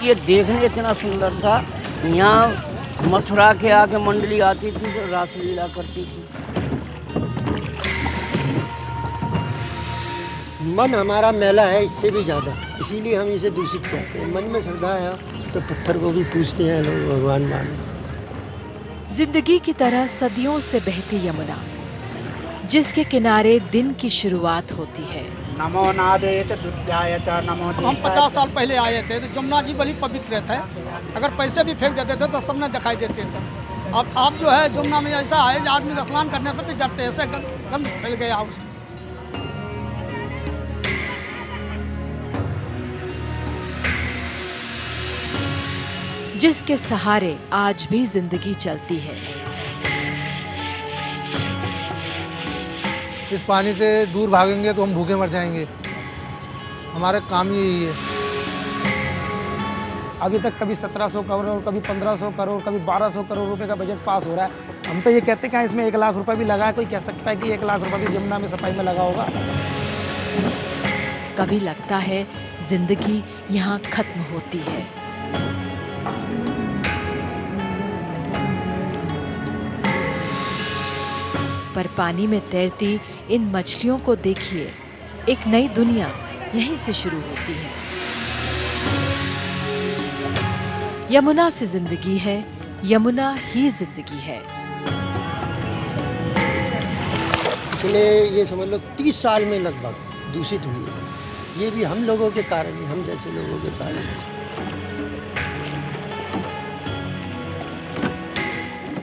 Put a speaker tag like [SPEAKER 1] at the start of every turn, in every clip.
[SPEAKER 1] ये देखने इतना सुंदर था। यहाँ मथुरा के आके मंडली आती थी जो रासलीला करती थी।
[SPEAKER 2] मन हमारा मैला है इससे भी ज्यादा, इसीलिए हम इसे दूषित करते हैं। मन में श्रद्धा है तो पत्थर को भी पूजते हैं लोग, भगवान माने।
[SPEAKER 3] जिंदगी की तरह सदियों से बहती यमुना, जिसके किनारे दिन की शुरुआत होती है।
[SPEAKER 4] नमो नादेत दुर्गाय च नमो।
[SPEAKER 5] हम 50 साल पहले आए थे तो जमुना जी बड़ी पवित्र थे। अगर पैसे भी फेंक देते थे तो सबने दिखाई देते थे। अब जो है जमुना में ऐसा है आदमी स्नान करने पर भी डरते, ऐसे गंद फैल गया।
[SPEAKER 3] जिसके सहारे आज भी जिंदगी चलती है।
[SPEAKER 6] इस पानी से दूर भागेंगे तो हम भूखे मर जाएंगे। हमारा काम ही यही है।
[SPEAKER 5] अभी तक कभी 1700 करोड़, कभी 1500 करोड़, कभी 1200 करोड़ रुपए का बजट पास हो रहा है। हम तो ये कहते हैं कि इसमें 1 लाख रुपए भी लगा है। कोई कह सकता है कि 1 लाख रुपए भी यमुना में सफाई में लगा होगा।
[SPEAKER 3] कभी लगता है जिंदगी यहाँ खत्म होती है। पर पानी में तैरती इन मछलियों को देखिए, एक नई दुनिया यहीं से शुरू होती है। यमुना से जिंदगी है, यमुना ही जिंदगी है।
[SPEAKER 2] पिछले ये समझ लो 30 साल में लगभग दूषित हुई है। ये भी हम लोगों के कारण, हम जैसे लोगों के कारण।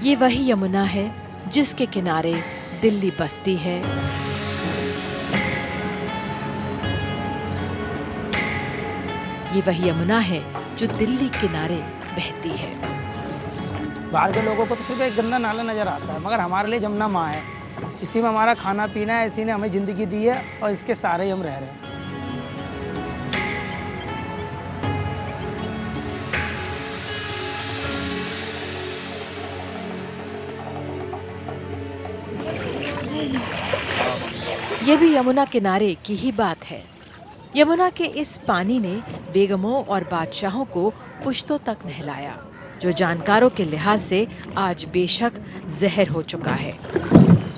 [SPEAKER 3] ये वही यमुना है जिसके किनारे दिल्ली बसती है। ये वही यमुना है जो दिल्ली किनारे बहती है।
[SPEAKER 5] बाहर के लोगों को तो सिर्फ एक गंदा नाला नजर आता है, मगर हमारे लिए जमुना माँ है। इसी में हमारा खाना पीना है, इसी ने हमें जिंदगी दी है और इसके सहारे हम रह रहे हैं।
[SPEAKER 3] ये भी यमुना किनारे की ही बात है। यमुना के इस पानी ने बेगमों और बादशाहों को पुश्तों तक नहलाया, जो जानकारों के लिहाज से आज बेशक जहर हो चुका है।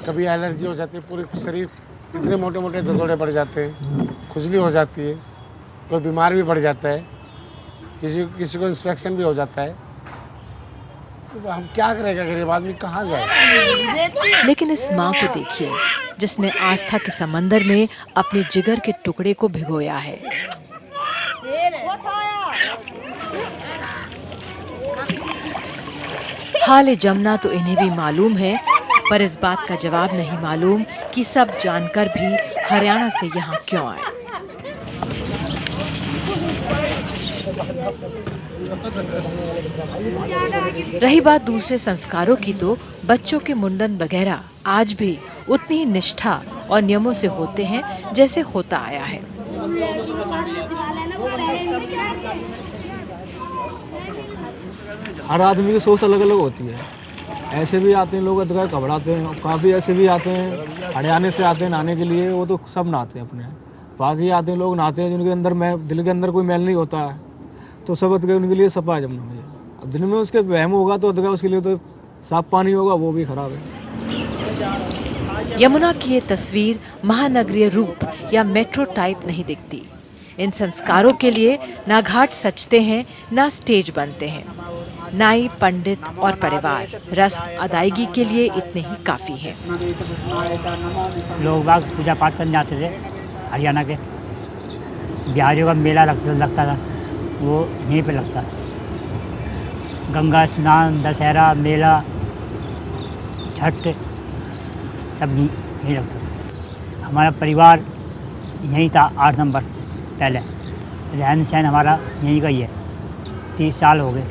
[SPEAKER 6] कभी एलर्जी हो जाती है, पूरे शरीर इतने मोटे मोटे दौरे पड़ जाते हैं, खुजली हो जाती है, कोई बीमार भी पड़ जाता है, किसी को इंफेक्शन भी हो जाता है। तो हम क्या करेगा, गरीब आदमी कहाँ जाए।
[SPEAKER 3] लेकिन इस माँ को देखिए, जिसने आस्था के समंदर में अपने जिगर के टुकड़े को भिगोया है। हाल जमुना तो इन्हें भी मालूम है, पर इस बात का जवाब नहीं मालूम कि सब जानकर भी हरियाणा से यहाँ क्यों आए। रही बात दूसरे संस्कारों की, तो बच्चों के मुंडन वगैरह आज भी उतनी ही निष्ठा और नियमों से होते हैं जैसे होता आया है।
[SPEAKER 6] हर आदमी की सोच अलग अलग होती है। ऐसे भी आते हैं लोग अदगा घबराते हैं, काफी ऐसे भी आते हैं हरियाणा से आते हैं नहाने के लिए। वो तो सब नहाते हैं अपने, बाकी आते हैं लोग नहाते हैं जिनके अंदर दिल के अंदर कोई मैल नहीं होता है, तो सब अदगा उनके लिए सफा है जमुना में। अब दिन में उसके वहम होगा तो अदगा उसके लिए तो साफ पानी होगा, वो भी खराब है।
[SPEAKER 3] यमुना की ये तस्वीर महानगरीय रूप या मेट्रो टाइप नहीं दिखती। इन संस्कारों के लिए ना घाट सजते हैं, ना स्टेज बनते हैं। नाई, पंडित और परिवार रस्म अदायगी के लिए इतने ही काफी है।
[SPEAKER 4] लोग बाग पूजा पाठ करने जाते थे हरियाणा के। बिहारियों का मेला लगता था, वो यहीं पे लगता। गंगा स्नान, दशहरा, मेला, छठ सब यहीं लगता था। हमारा परिवार यहीं था 8 नंबर पहले। रहन सहन हमारा यहीं का ही है। 30 साल हो गए,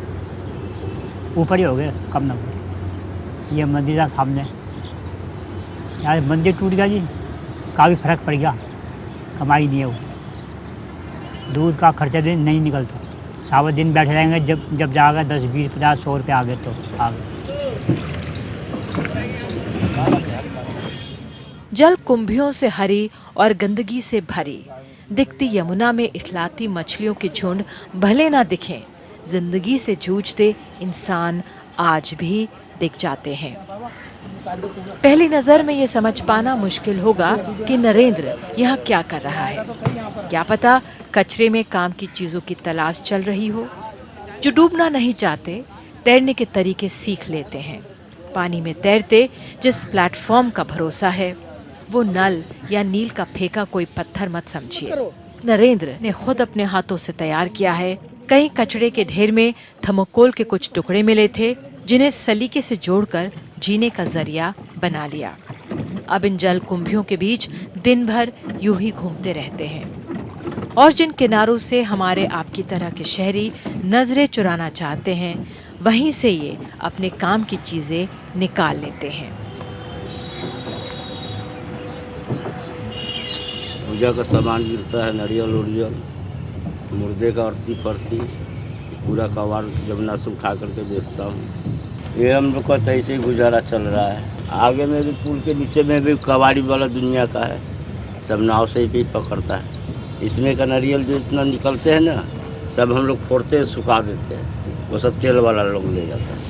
[SPEAKER 4] ऊपर ही हो गए, कम ना हो। ये मंदिर था सामने, यार मंदिर टूट गया जी, काफ़ी फर्क पड़ गया। कमाई नहीं है, वो दूध का खर्चा दिन नहीं निकलता। सारा दिन बैठे रहेंगे, जब जाएगा 10, 20, 50, 100 रुपये आ गए तो आ गए।
[SPEAKER 3] जल कुंभियों से हरी और गंदगी से भरी दिखती यमुना में इठलाती मछलियों के झुंड भले ना दिखें, जिंदगी से जूझते इंसान आज भी दिख जाते हैं। पहली नजर में ये समझ पाना मुश्किल होगा कि नरेंद्र यहाँ क्या कर रहा है। क्या पता कचरे में काम की चीजों की तलाश चल रही हो। जो डूबना नहीं चाहते तैरने के तरीके सीख लेते हैं। पानी में तैरते जिस प्लेटफॉर्म का भरोसा है वो नल या नील का फेंका कोई पत्थर मत समझिए। नरेंद्र ने खुद अपने हाथों से तैयार किया है। कहीं कचरे के ढेर में थर्मोकोल के कुछ टुकड़े मिले थे जिन्हें सलीके से जोड़कर जीने का जरिया बना लिया। अब इन जल कुंभियों के बीच दिन भर यूं ही घूमते रहते हैं और जिन किनारों से हमारे आपकी तरह के शहरी नजरें चुराना चाहते हैं वहीं से ये अपने काम की चीजें निकाल लेते हैं।
[SPEAKER 1] पूजा का सामान मिलता है, नारियल उरियल, मुर्दे का अर्थी फर्थी, पूरा कबाड़ जमुना से उठा करके बेचता हूँ। ये हम लोग का तो ऐसे ही गुजारा चल रहा है। आगे में भी पुल के नीचे में भी कबाड़ी वाला दुनिया का है, सब नाव से ही पकड़ता है। इसमें का नारियल जो इतना निकलते हैं ना, सब हम लोग फोड़ते हैं, सुखा देते हैं, वो सब तेल वाला लोग ले जाता है।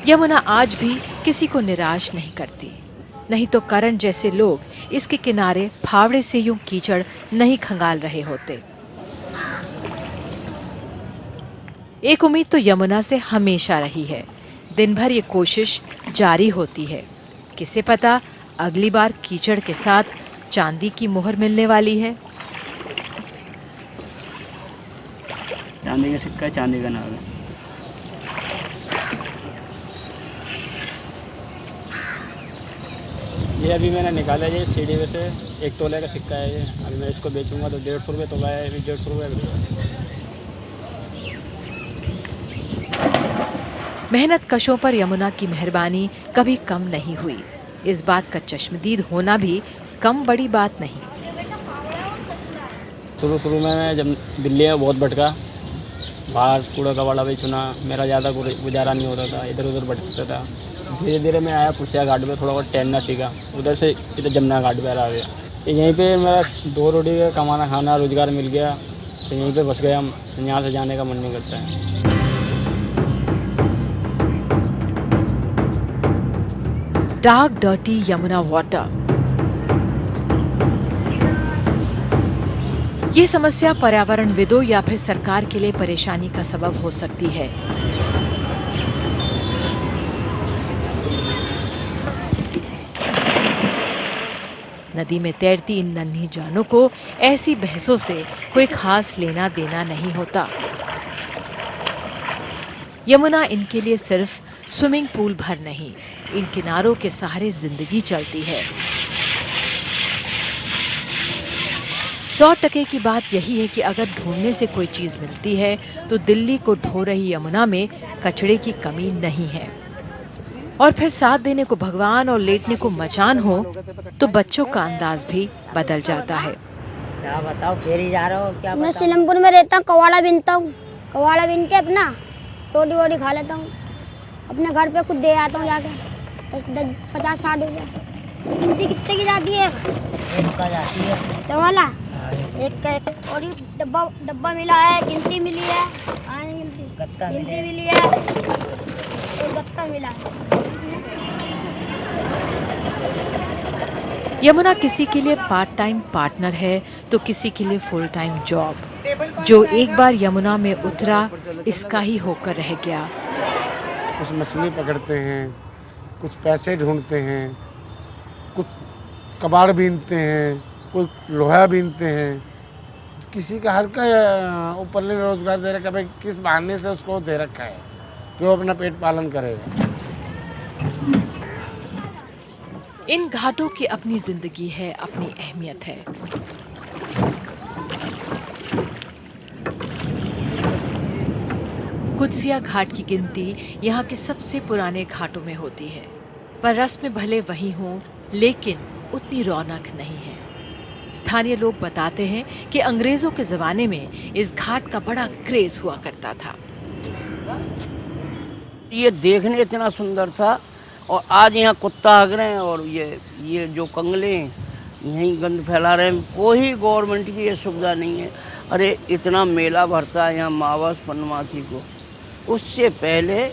[SPEAKER 3] यमुना आज भी किसी को निराश नहीं करती, नहीं तो करण जैसे लोग इसके किनारे फावड़े से यूं कीचड़ नहीं खंगाल रहे होते। एक उम्मीद तो यमुना से हमेशा रही है, दिन भर ये कोशिश जारी होती है। किसे पता अगली बार कीचड़ के साथ चांदी की मोहर मिलने वाली है।
[SPEAKER 4] चांदी का सिक्का, चांदी का नाग है। ये अभी मैंने निकाला, ये सीढ़ी में से 1 तोले का सिक्का है। ये अभी मैं इसको बेचूंगा तो 150 रुपये तोला है, 150 रुपये।
[SPEAKER 3] मेहनत कशों पर यमुना की मेहरबानी कभी कम नहीं हुई। इस बात का चश्मदीद होना भी कम बड़ी बात नहीं।
[SPEAKER 4] शुरू में मैं जब दिल्ली में बहुत भटका, बाहर कूड़ा कबाड़ा भी चुना, मेरा ज़्यादा गुजारा नहीं होता था, इधर उधर भटकता था। धीरे धीरे मैं आया पुसिया घाट में, थोड़ा बहुत तैरना सीखा, उधर से इधर जमुना घाट पर आ गया। यहीं पे मेरा 2 रोटी का कमाना खाना रोजगार मिल गया, तो यहीं पे बस गया। यहाँ से जाने का मन नहीं करता है।
[SPEAKER 3] डार्क डर्टी यमुना वाटर, ये समस्या पर्यावरणविदों या फिर सरकार के लिए परेशानी का सबब हो सकती है। नदी में तैरती इन नन्ही जानों को ऐसी बहसों से कोई खास लेना देना नहीं होता। यमुना इनके लिए सिर्फ स्विमिंग पूल भर नहीं, इन किनारों के सहारे जिंदगी चलती है। 100% की बात यही है कि अगर ढूंढने से कोई चीज मिलती है तो दिल्ली को ढो रही यमुना में कचरे की कमी नहीं है। और फिर साथ देने को भगवान और लेटने को मचान हो तो बच्चों का अंदाज भी बदल जाता है।
[SPEAKER 7] क्या बताओ, फेरी जा रहा हो क्या?
[SPEAKER 8] मैं सीलमपुर में रहता हूँ, कवाड़ा बीनता हूँ। कवाड़ा बीन के अपना तोड़ी वोड़ी खा लेता हूँ, अपने घर पे खुद दे आता हूँ जाके। 50-60 रुपये। गिनती कितने की जाती है?
[SPEAKER 7] एक का जाती है
[SPEAKER 8] तो वाला एक का एक। और ये डब्बा मिला है, गिनती मिली है,
[SPEAKER 7] गत्ता
[SPEAKER 8] गिनती मिली है, और गत्ता मिला है।
[SPEAKER 3] यमुना किसी के लिए पार्ट टाइम पार्टनर है तो किसी के लिए फुल टाइम जॉब। जो एक बार यमुना में उतरा इसका ही होकर रह गया।
[SPEAKER 9] कुछ मछली पकड़ते हैं, कुछ पैसे ढूंढते हैं, कुछ कबाड़ बीनते हैं, कुछ लोहा बीनते हैं। किसी का हर का ऊपर ले रोजगार दे रखा है, भाई किस बहाने से उसको दे रखा है कि वो अपना पेट पालन करेगा।
[SPEAKER 3] इन घाटों की अपनी जिंदगी है, अपनी अहमियत है। कुदसिया घाट की गिनती यहाँ के सबसे पुराने घाटों में होती है, पर रस्म भले वही हों लेकिन उतनी रौनक नहीं है। स्थानीय लोग बताते हैं कि अंग्रेजों के जमाने में इस घाट का बड़ा क्रेज हुआ करता था।
[SPEAKER 1] ये देखने इतना सुंदर था, और आज यहाँ कुत्ता हग रहे हैं और ये जो कंगले हैं यहीं गंद फैला रहे हैं। कोई गवर्नमेंट की ये सुविधा नहीं है। अरे इतना मेला भरता है यहाँ मावस पूर्णमासी को, उससे पहले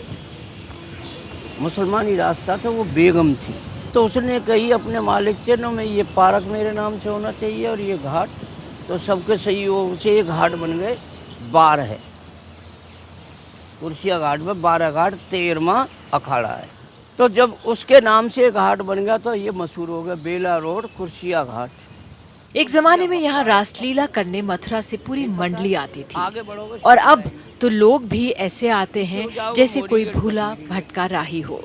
[SPEAKER 1] मुसलमानी रास्ता था वो बेगम थी, तो उसने कही अपने मालिक से न मैं ये पार्क मेरे नाम से होना चाहिए और ये घाट, तो सबके सहयोग से ये घाट बन गए 12 है। कुर्सिया घाट में 12 घाट 13वां अखाड़ा है। तो जब उसके नाम से घाट बन गया तो ये मशहूर हो गया बेला रोड कुर्सिया घाट।
[SPEAKER 3] एक जमाने में यहाँ रासलीला करने मथुरा से पूरी मंडली आती थी
[SPEAKER 1] आगे बढ़ोगे
[SPEAKER 3] और अब तो लोग भी ऐसे आते हैं जैसे कोई भूला भटका राही हो।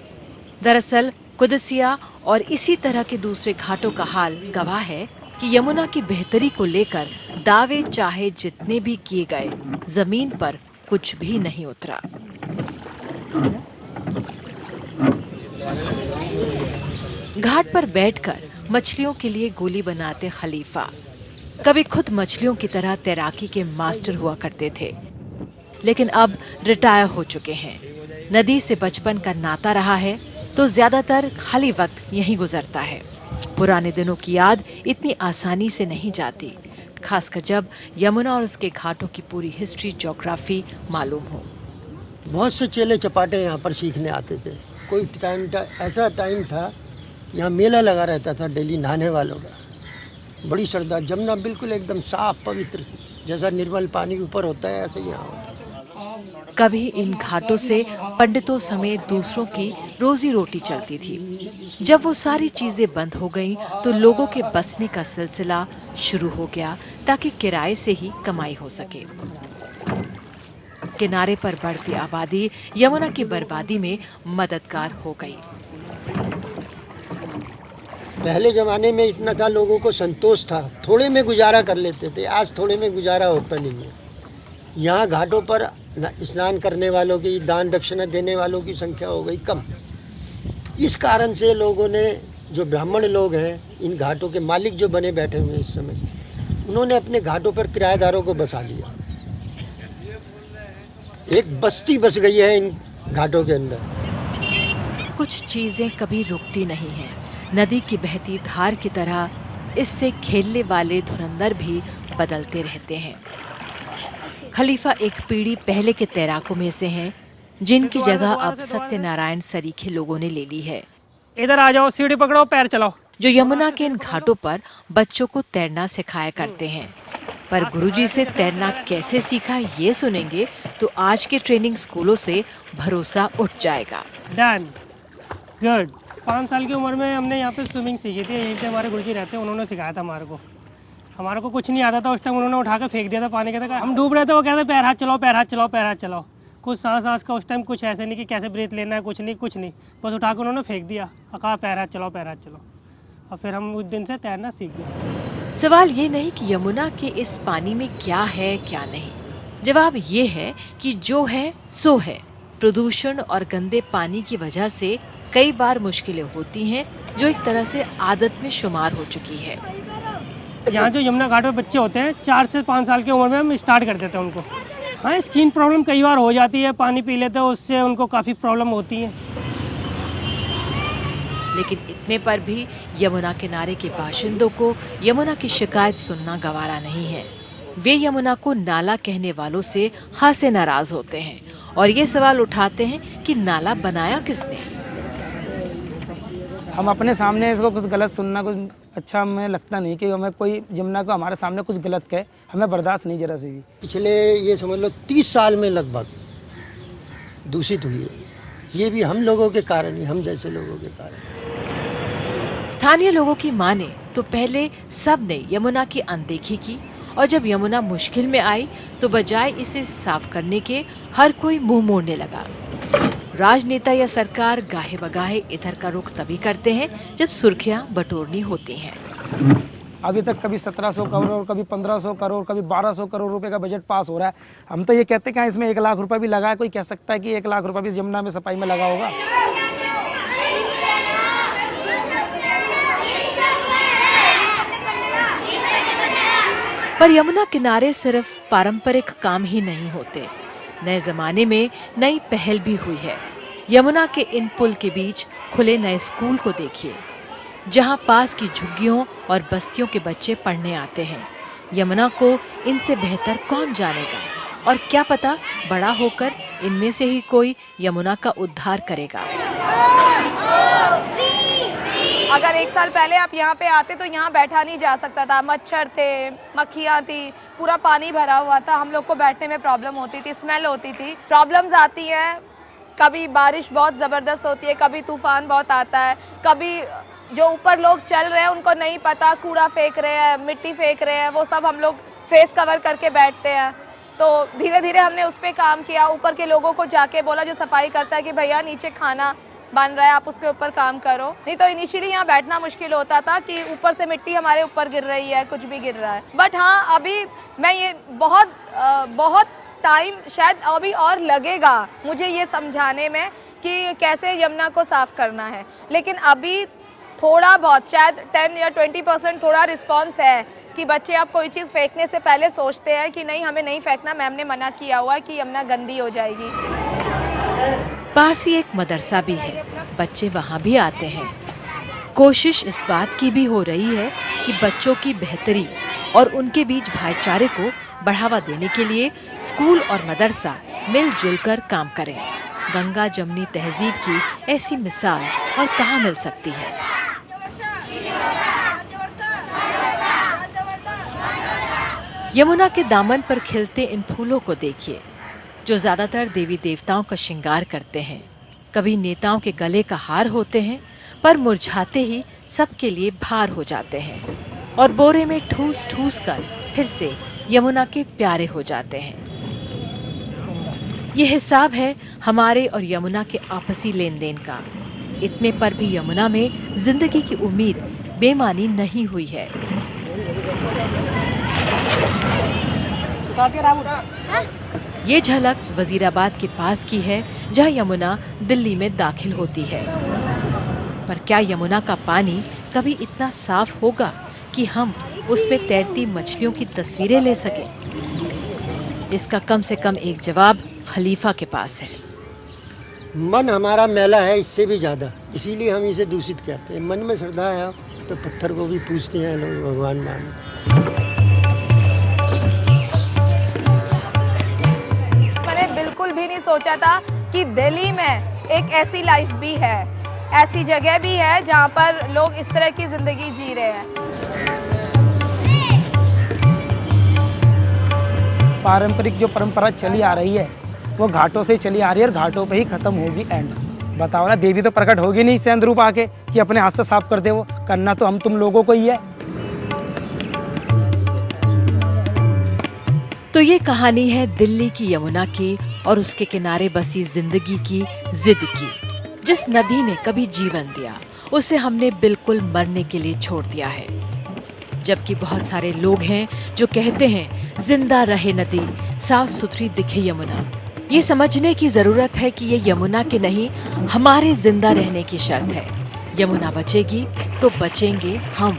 [SPEAKER 3] दरअसल कुदसिया और इसी तरह के दूसरे घाटों का हाल गवाह है कि यमुना की बेहतरी को लेकर दावे चाहे जितने भी किए गए, जमीन पर कुछ भी नहीं उतरा। घाट पर बैठकर मछलियों के लिए गोली बनाते खलीफा कभी खुद मछलियों की तरह तैराकी के मास्टर हुआ करते थे, लेकिन अब रिटायर हो चुके हैं। नदी से बचपन का नाता रहा है तो ज्यादातर खाली वक्त यहीं गुजरता है। पुराने दिनों की याद इतनी आसानी से नहीं जाती, खासकर जब यमुना और उसके घाटों की पूरी हिस्ट्री ज्योग्राफी मालूम हो।
[SPEAKER 2] बहुत से चेले चपाटे यहाँ पर सीखने आते थे। कोई टाइम था, ऐसा टाइम था यहाँ मेला लगा रहता था डेली नहाने वालों का। बड़ी श्रद्धा, जमुना बिल्कुल एकदम साफ पवित्र थी, जैसा निर्मल पानी ऊपर होता है ऐसे यहाँ होता है।
[SPEAKER 3] कभी इन घाटों से पंडितों समेत दूसरों की रोजी रोटी चलती थी। जब वो सारी चीजें बंद हो गईं, तो लोगों के बसने का सिलसिला शुरू हो गया ताकि किराए से ही कमाई हो सके। किनारे पर बढ़ती आबादी यमुना की बर्बादी में मददगार हो गई।
[SPEAKER 2] पहले जमाने में इतना था, लोगों को संतोष था, थोड़े में गुजारा कर लेते थे। आज थोड़े में गुजारा होता नहीं है। यहाँ घाटों पर स्नान करने वालों की, दान दक्षिणा देने वालों की संख्या हो गई कम। इस कारण से लोगों ने, जो ब्राह्मण लोग हैं, इन घाटों के मालिक जो बने बैठे हुए हैं इस समय, उन्होंने अपने घाटों पर किराएदारों को बसा लिया। एक बस्ती बस गई है इन घाटों के अंदर।
[SPEAKER 3] कुछ चीजें कभी रुकती नहीं हैं। नदी की बहती धार की तरह इससे खेलने वाले धुरंधर भी बदलते रहते हैं। खलीफा एक पीढ़ी पहले के तैराकों में से हैं, जिनकी जगह अब सत्यनारायण सरीखे लोगों ने ले ली है।
[SPEAKER 5] इधर आ जाओ, सीढ़ी पकड़ो, पैर चलाओ।
[SPEAKER 3] जो यमुना के इन घाटों पर बच्चों को तैरना सिखाया करते हैं, पर गुरुजी से तैरना कैसे सीखा ये सुनेंगे तो आज के ट्रेनिंग स्कूलों से भरोसा उठ जाएगा।
[SPEAKER 5] Done, good. 5 साल की उम्र में हमने यहाँ पे स्विमिंग सीखी थी। यहीं पे हमारे गुरुजी रहते हैं, उन्होंने सिखाया था हमारे को। हमारे को कुछ नहीं आता था उस टाइम, उन्होंने उठा कर फेंक दिया था पानी के अंदर। हम डूब रहे थे, वो कहते पैर हाथ चलाओ, पैर हाथ चलाओ, पैर हाथ चलाओ। कुछ सांस का उस टाइम कुछ ऐसे नहीं कि कैसे ब्रीथ लेना है, कुछ नहीं, बस उठा कर उन्होंने फेंक दिया, कहा पैर हाथ चलाओ, पैर हाथ चलाओ। और फिर हम उस दिन से तैरना सीख गए।
[SPEAKER 3] सवाल ये नहीं कि यमुना के इस पानी में क्या है क्या नहीं, जवाब ये है कि जो है सो है। प्रदूषण और गंदे पानी की वजह से कई बार मुश्किलें होती हैं, जो एक तरह से आदत में शुमार हो चुकी है।
[SPEAKER 5] यहाँ जो यमुना घाट पर बच्चे होते हैं, 4 से 5 साल की उम्र में हम स्टार्ट कर देते हैं उनको। हाँ, स्किन प्रॉब्लम कई बार हो जाती है, पानी पी लेते हैं उससे उनको काफ़ी प्रॉब्लम होती है।
[SPEAKER 3] लेकिन इतने पर भी यमुना किनारे के बाशिंदों को यमुना की शिकायत सुनना गवारा नहीं है। वे यमुना को नाला कहने वालों से खासे नाराज होते हैं और ये सवाल उठाते हैं कि नाला बनाया किसने।
[SPEAKER 10] हम अपने सामने इसको कुछ गलत सुनना कुछ अच्छा हमें लगता नहीं कि हमें कोई यमुना को हमारे सामने कुछ गलत कहे, हमें बर्दाश्त नहीं जरा सी भी।
[SPEAKER 2] पिछले ये समझ लो 30 साल में लगभग दूषित हुई है। ये भी हम लोगों के कारण ही, हम जैसे लोगों के कारण।
[SPEAKER 3] स्थानीय लोगों की माने तो पहले सब ने यमुना की अनदेखी की और जब यमुना मुश्किल में आई तो बजाय इसे साफ करने के हर कोई मुंह मोड़ने लगा। राजनेता या सरकार गाहे बगाहे इधर का रुख तभी करते हैं जब सुर्खियां बटोरनी होती हैं।
[SPEAKER 10] अभी तक कभी 1700 करोड़, कभी 1500 करोड़, कभी 1200 करोड़ रुपए का बजट पास हो रहा है। हम तो ये कहते हैं कि इसमें 1 लाख रुपए भी लगा है। कोई कह सकता है कि 1 लाख रुपए भी यमुना में सफाई में लगा होगा?
[SPEAKER 3] पर यमुना किनारे सिर्फ पारंपरिक काम ही नहीं होते, नए जमाने में नई पहल भी हुई है। यमुना के इन पुल के बीच खुले नए स्कूल को देखिए, जहां पास की झुग्गियों और बस्तियों के बच्चे पढ़ने आते हैं। यमुना को इनसे बेहतर कौन जानेगा, और क्या पता बड़ा होकर इनमें से ही कोई यमुना का उद्धार करेगा।
[SPEAKER 11] अगर 1 साल पहले आप यहाँ पे आते तो यहाँ बैठा नहीं जा सकता था। मच्छर थे, मक्खियाँ थी, पूरा पानी भरा हुआ था। हम लोग को बैठने में प्रॉब्लम होती थी, स्मेल होती थी। प्रॉब्लम्स आती हैं, कभी बारिश बहुत ज़बरदस्त होती है, कभी तूफान बहुत आता है, कभी जो ऊपर लोग चल रहे हैं उनको नहीं पता, कूड़ा फेंक रहे हैं, मिट्टी फेंक रहे हैं, वो सब हम लोग फेस कवर करके बैठते हैं। तो धीरे धीरे हमने उस पर काम किया। ऊपर के लोगों को जाके बोला जो सफाई करता है कि भैया नीचे खाना बन रहा है, आप उसके ऊपर काम करो। नहीं तो इनिशियली यहाँ बैठना मुश्किल होता था कि ऊपर से मिट्टी हमारे ऊपर गिर रही है, कुछ भी गिर रहा है। बट हाँ, अभी मैं ये बहुत टाइम शायद अभी और लगेगा मुझे ये समझाने में कि कैसे यमुना को साफ करना है, लेकिन अभी थोड़ा बहुत शायद 10 या 20% थोड़ा रिस्पॉन्स है कि बच्चे अब कोई चीज़ फेंकने से पहले सोचते हैं कि नहीं, हमें नहीं फेंकना, मैम ने मना किया हुआ है कि यमुना गंदी हो जाएगी।
[SPEAKER 3] पास ही एक मदरसा भी है, बच्चे वहाँ भी आते हैं। कोशिश इस बात की भी हो रही है कि बच्चों की बेहतरी और उनके बीच भाईचारे को बढ़ावा देने के लिए स्कूल और मदरसा मिलजुल कर काम करें। गंगा जमनी तहजीब की ऐसी मिसाल और कहाँ मिल सकती है। यमुना के दामन पर खिलते इन फूलों को देखिए, जो ज्यादातर देवी देवताओं का श्रृंगार करते हैं। कभी नेताओं के गले का हार होते हैं, पर मुरझाते ही सबके लिए भार हो जाते हैं और बोरे में ठूस ठूस कर फिर से यमुना के प्यारे हो जाते हैं। ये हिसाब है हमारे और यमुना के आपसी लेन देन का। इतने पर भी यमुना में जिंदगी की उम्मीद बेमानी नहीं हुई है। ये झलक वजीराबाद के पास की है, जहां यमुना दिल्ली में दाखिल होती है। पर क्या यमुना का पानी कभी इतना साफ होगा कि हम उसमें तैरती मछलियों की तस्वीरें ले सकें? इसका कम से कम एक जवाब खलीफा के पास है।
[SPEAKER 2] मन हमारा मैला है इससे भी ज्यादा, इसीलिए हम इसे दूषित कहते हैं। मन में श्रद्धा है तो पत्थर को भी पूजते हैं लोग भगवान मान।
[SPEAKER 11] मैंने बिल्कुल भी नहीं सोचा था कि दिल्ली में एक ऐसी लाइफ भी है, ऐसी जगह भी है जहाँ पर लोग इस तरह की जिंदगी जी रहे हैं।
[SPEAKER 10] पारंपरिक जो परंपरा चली आ रही है वो घाटों से चली आ रही है और घाटों पे ही खत्म होगी। एंड बताओ ना, देवी तो प्रकट होगी नहीं सेंध रूप आके कि अपने हाथ से साफ कर दे। वो करना तो हम तुम लोगों को ही है।
[SPEAKER 3] तो ये कहानी है दिल्ली की यमुना की और उसके किनारे बसी जिंदगी की जिद की। जिस नदी ने कभी जीवन दिया, उसे हमने बिल्कुल मरने के लिए छोड़ दिया है। जबकि बहुत सारे लोग हैं जो कहते हैं जिंदा रहे नदी, साफ सुथरी दिखे यमुना। ये समझने की जरूरत है कि ये यमुना के नहीं, हमारे जिंदा रहने की शर्त है। यमुना बचेगी तो बचेंगे हम।